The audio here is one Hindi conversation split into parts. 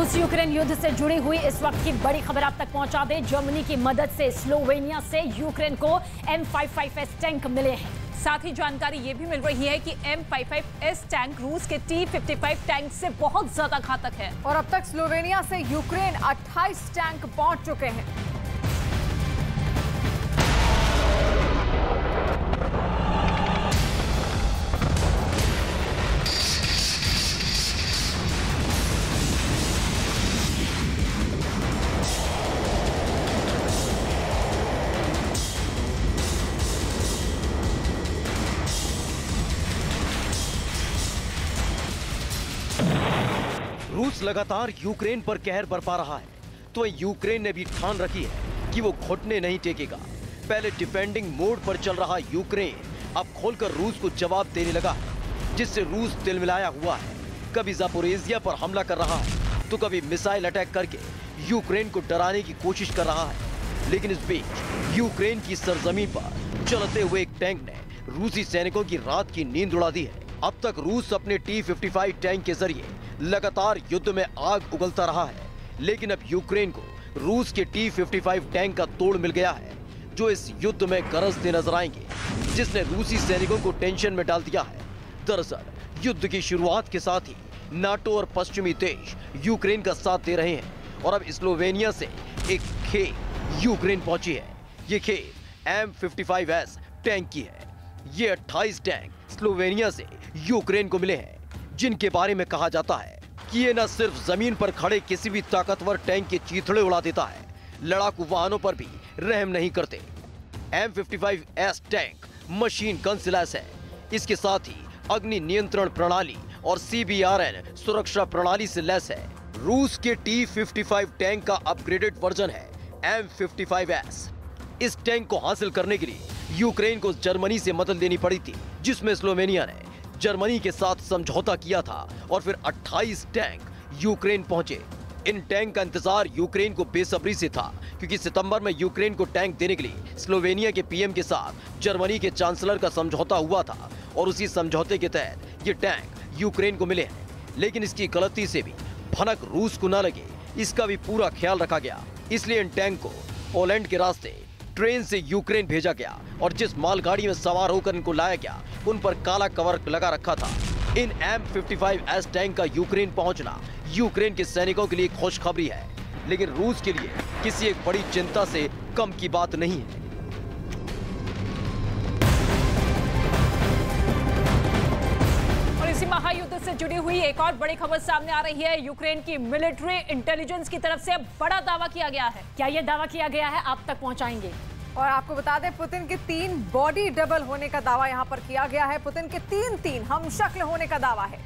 रूस यूक्रेन युद्ध से जुड़ी हुई इस वक्त की बड़ी खबर आप तक पहुंचा दें। जर्मनी की मदद से स्लोवेनिया से यूक्रेन को M55S टैंक मिले हैं। साथ ही जानकारी ये भी मिल रही है कि M55S टैंक रूस के T-55 टैंक से बहुत ज्यादा घातक है। और अब तक स्लोवेनिया से यूक्रेन 28 टैंक पहुंच चुके हैं। रूस लगातार यूक्रेन पर कहर बरपा रहा है, तो यूक्रेन ने भी ठान रखी है कि वो घुटने नहीं टेकेगा। पहले डिफेंडिंग मोड पर चल रहा यूक्रेन अब खोलकर रूस को जवाब देने लगा है, जिससे रूस तिलमिलाया हुआ है। कभी ज़ापोरिज़िया पर हमला कर रहा है, तो कभी मिसाइल अटैक करके यूक्रेन को डराने की कोशिश कर रहा है। लेकिन इस बीच यूक्रेन की सरजमीन पर चलते हुए एक टैंक ने रूसी सैनिकों की रात की नींद उड़ा दी है। अब तक रूस अपने T-55 टैंक के जरिए लगातार युद्ध में आग उगलता रहा है, लेकिन अब यूक्रेन को रूस के T-55 टैंक का तोड़ मिल गया है, जो इस युद्ध में गरजते नजर आएंगे, जिसने रूसी सैनिकों को टेंशन में डाल दिया है। दरअसल युद्ध की शुरुआत के साथ ही नाटो और पश्चिमी देश यूक्रेन का साथ दे रहे हैं और अब स्लोवेनिया से एक खेप यूक्रेन पहुंची है। ये खेप M55S टैंक की है। ये 28 टैंक स्लोवेनिया से यूक्रेन को मिले हैं, जिनके बारे में कहा जाता है कि ये न सिर्फ जमीन पर खड़े किसी भी ताकतवर टैंक के चीथड़े उड़ा देता है, लड़ाकू वाहनों पर भी रहम नहीं करते। M55S टैंक मशीन गन से लैस है। इसके साथ ही अग्नि नियंत्रण प्रणाली और CBRN सुरक्षा प्रणाली से लैस है। रूस के T-55 टैंक का अपग्रेडेड वर्जन है M55S। इस टैंक को हासिल करने के लिए यूक्रेन को जर्मनी से मदद लेनी पड़ी थी, जिसमें स्लोवेनिया ने जर्मनी के साथ समझौता किया था और फिर 28 टैंक यूक्रेन पहुंचे। इन टैंक का इंतजार यूक्रेन को बेसब्री से था, क्योंकि सितंबर में यूक्रेन को टैंक देने के लिए स्लोवेनिया के PM के साथ जर्मनी के चांसलर का समझौता हुआ था और उसी समझौते के तहत ये टैंक यूक्रेन को मिले हैं। लेकिन इसकी गलती से भी भनक रूस को न लगे, इसका भी पूरा ख्याल रखा गया। इसलिए इन टैंक को पोलैंड के रास्ते ट्रेन से यूक्रेन भेजा गया और जिस मालगाड़ी में सवार होकर इनको लाया गया, उन पर काला कवर लगा रखा था। इन M55S टैंक का यूक्रेन पहुंचना यूक्रेन के सैनिकों के लिए खुशखबरी है, लेकिन रूस के लिए किसी एक बड़ी चिंता से कम की बात नहीं है। और इसी महायुद्ध से जुड़ी हुई एक और बड़ी खबर सामने आ रही है। यूक्रेन की मिलिट्री इंटेलिजेंस की तरफ से बड़ा दावा किया गया है। क्या यह दावा किया गया है, आप तक पहुंचाएंगे। और आपको बता दें, पुतिन के 3 बॉडी डबल होने का दावा यहां पर किया गया है। पुतिन के 3 हम शक्ल होने का दावा है।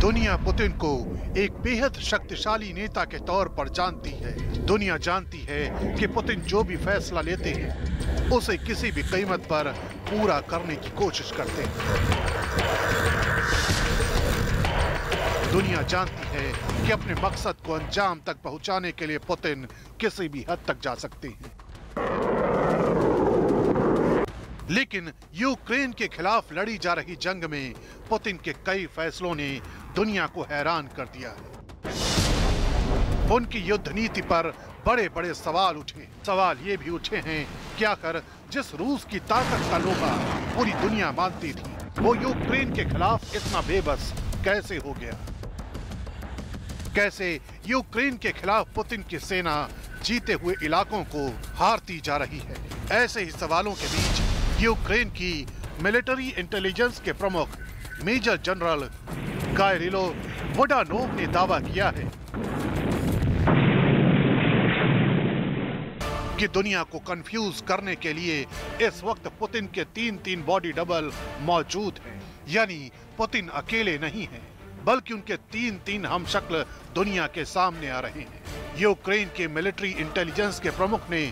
दुनिया पुतिन को एक बेहद शक्तिशाली नेता के तौर पर जानती है। दुनिया जानती है कि पुतिन जो भी फैसला लेते हैं, उसे किसी भी कीमत पर पूरा करने की कोशिश करते हैं। दुनिया जानती है कि अपने मकसद को अंजाम तक पहुंचाने के लिए पुतिन किसी भी हद तक जा सकते हैं। लेकिन यूक्रेन के खिलाफ लड़ी जा रही जंग में पुतिन के कई फैसलों ने दुनिया को हैरान कर दिया है। उनकी युद्ध नीति पर बड़े बड़े सवाल उठे। सवाल ये भी उठे हैं कि आखिर जिस रूस की ताकत का लोहा पूरी दुनिया मानती थी, वो यूक्रेन के खिलाफ इतना बेबस कैसे हो गया। कैसे यूक्रेन के खिलाफ पुतिन की सेना जीते हुए इलाकों को हारती जा रही है। ऐसे ही सवालों के बीच यूक्रेन की मिलिट्री इंटेलिजेंस के प्रमुख मेजर जनरल गायरिलो बुडानोव ने दावा किया है कि दुनिया को कंफ्यूज करने के लिए इस वक्त पुतिन के 3 बॉडी डबल मौजूद हैं। यानी पुतिन अकेले नहीं हैं, बल्कि उनके 3 हम शक्ल दुनिया के सामने आ रहे हैं। यूक्रेन के मिलिट्री इंटेलिजेंस के प्रमुख ने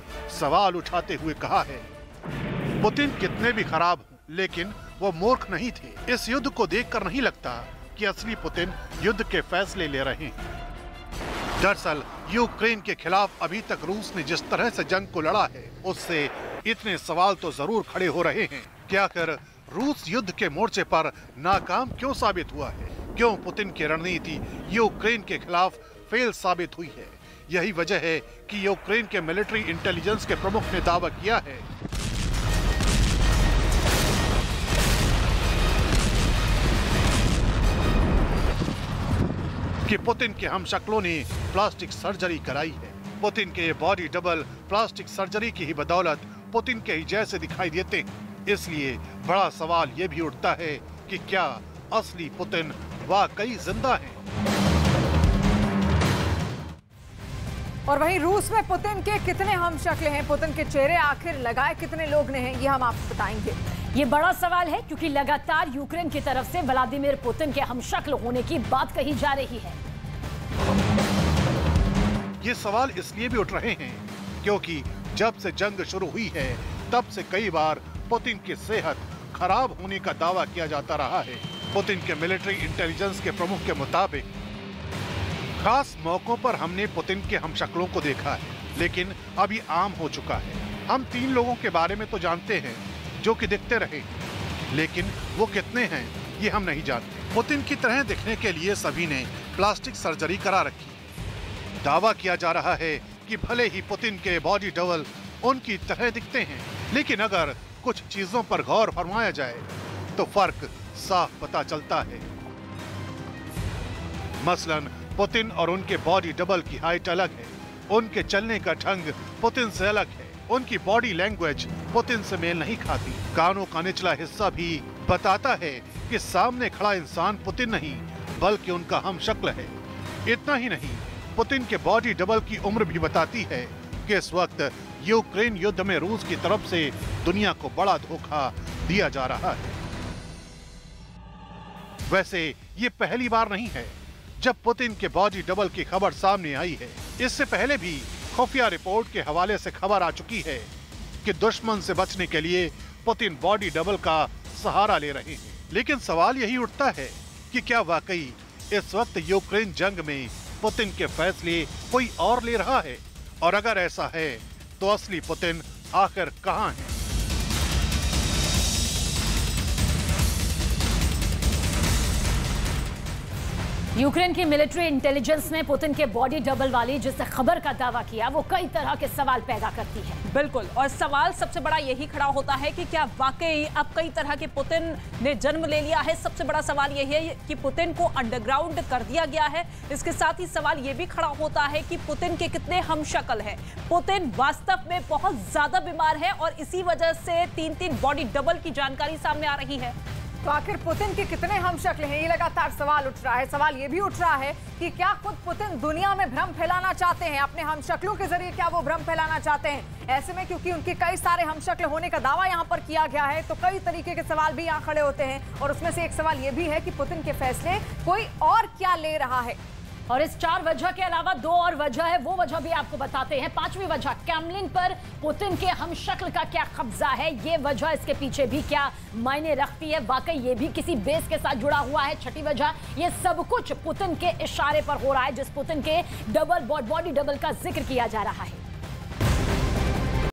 सवाल उठाते हुए कहा है, पुतिन कितने भी खराब हों, लेकिन वो मूर्ख नहीं थे। इस युद्ध को देखकर नहीं लगता कि असली पुतिन युद्ध के फैसले ले रहे हैं। दरअसल यूक्रेन के खिलाफ अभी तक रूस ने जिस तरह से जंग को लड़ा है, उससे इतने सवाल तो जरूर खड़े हो रहे हैं कि आखिर रूस युद्ध के मोर्चे पर नाकाम क्यों साबित हुआ है? क्यों पुतिन की रणनीति यूक्रेन के खिलाफ फेल साबित हुई है? यही वजह है कि यूक्रेन के मिलिट्री इंटेलिजेंस के प्रमुख ने दावा किया है कि पुतिन के हमशक्लों ने प्लास्टिक सर्जरी कराई है। पुतिन के ये बॉडी डबल प्लास्टिक सर्जरी की ही बदौलत पुतिन के ही जैसे दिखाई देते हैं। इसलिए बड़ा सवाल ये भी उठता है कि क्या असली पुतिन वाकई जिंदा है? और वहीं रूस में पुतिन के कितने हमशक्ल हैं? पुतिन के चेहरे आखिर लगाए कितने लोग ने हैं? ये हम आपको बताएंगे। ये बड़ा सवाल है क्योंकि लगातार यूक्रेन की तरफ से व्लादिमीर पुतिन के हमशक्ल होने की बात कही जा रही है। ये सवाल इसलिए भी उठ रहे हैं क्योंकि जब से जंग शुरू हुई है तब से कई बार पुतिन की सेहत खराब होने का दावा किया जाता रहा है। पुतिन के मिलिट्री इंटेलिजेंस के प्रमुख के मुताबिक खास मौकों पर हमने पुतिन के हमशक्लों को देखा है, लेकिन अभी आम हो चुका है। हम 3 लोगों के बारे में तो जानते हैं जो कि दिखते रहे, लेकिन वो कितने हैं ये हम नहीं जानते। पुतिन की तरह दिखने के लिए सभी ने प्लास्टिक सर्जरी करा रखी है। दावा किया जा रहा है कि भले ही पुतिन के बॉडी डबल उनकी तरह दिखते हैं, लेकिन अगर कुछ चीजों पर गौर फरमाया जाए तो फर्क साफ पता चलता है। मसलन पुतिन और उनके बॉडी डबल की हाइट अलग है, उनके चलने का ढंग पुतिन से अलग है, उनकी बॉडी लैंग्वेज पुतिन से मेल नहीं खाती। कानों का निचला हिस्सा भी बताता है कि सामने खड़ा इंसान पुतिन नहीं बल्कि उनका हमशक्ल है। इतना ही नहीं, पुतिन के बॉडी डबल की उम्र भी बताती है कि इस वक्त यूक्रेन युद्ध में रूस की तरफ से दुनिया को बड़ा धोखा दिया जा रहा है। वैसे ये पहली बार नहीं है जब पुतिन के बॉडी डबल की खबर सामने आई है। इससे पहले भी खुफिया रिपोर्ट के हवाले से खबर आ चुकी है कि दुश्मन से बचने के लिए पुतिन बॉडी डबल का सहारा ले रहे हैं। लेकिन सवाल यही उठता है कि क्या वाकई इस वक्त यूक्रेन जंग में पुतिन के फैसले कोई और ले रहा है? और अगर ऐसा है तो असली पुतिन आखिर कहां है? यूक्रेन की मिलिट्री इंटेलिजेंस ने पुतिन के बॉडी डबल वाली जिस खबर का दावा किया वो कई तरह के सवाल पैदा करती है। बिल्कुल, और सवाल सबसे बड़ा यही खड़ा होता है कि क्या वाकई अब कई तरह के पुतिन ने जन्म ले लिया है? सबसे बड़ा सवाल यही है कि पुतिन को अंडरग्राउंड कर दिया गया है। इसके साथ ही सवाल ये भी खड़ा होता है कि पुतिन के कितने हमशक्ल हैं। पुतिन वास्तव में बहुत ज्यादा बीमार है और इसी वजह से 3-3 बॉडी डबल की जानकारी सामने आ रही है। तो आखिर पुतिन के कितने हमशक्ल हैं? ये लगातार सवाल उठ रहा है। सवाल ये भी उठ रहा है कि क्या खुद पुतिन दुनिया में भ्रम फैलाना चाहते हैं? अपने हमशक्लों के जरिए क्या वो भ्रम फैलाना चाहते हैं? ऐसे में क्योंकि उनके कई सारे हमशक्ल होने का दावा यहाँ पर किया गया है तो कई तरीके के सवाल भी यहाँ खड़े होते हैं। और उसमें से एक सवाल ये भी है कि पुतिन के फैसले कोई और क्या ले रहा है? और इस 4 वजह के अलावा 2 और वजह है, वो वजह भी आपको बताते हैं। 5वीं वजह, क्रेमलिन पर पुतिन के हमशक्ल का क्या कब्जा है, ये वजह इसके पीछे भी क्या मायने रखती है, वाकई ये भी किसी बेस के साथ जुड़ा हुआ है। 6ठी वजह, ये सब कुछ पुतिन के इशारे पर हो रहा है जिस पुतिन के बॉडी डबल का जिक्र किया जा रहा है।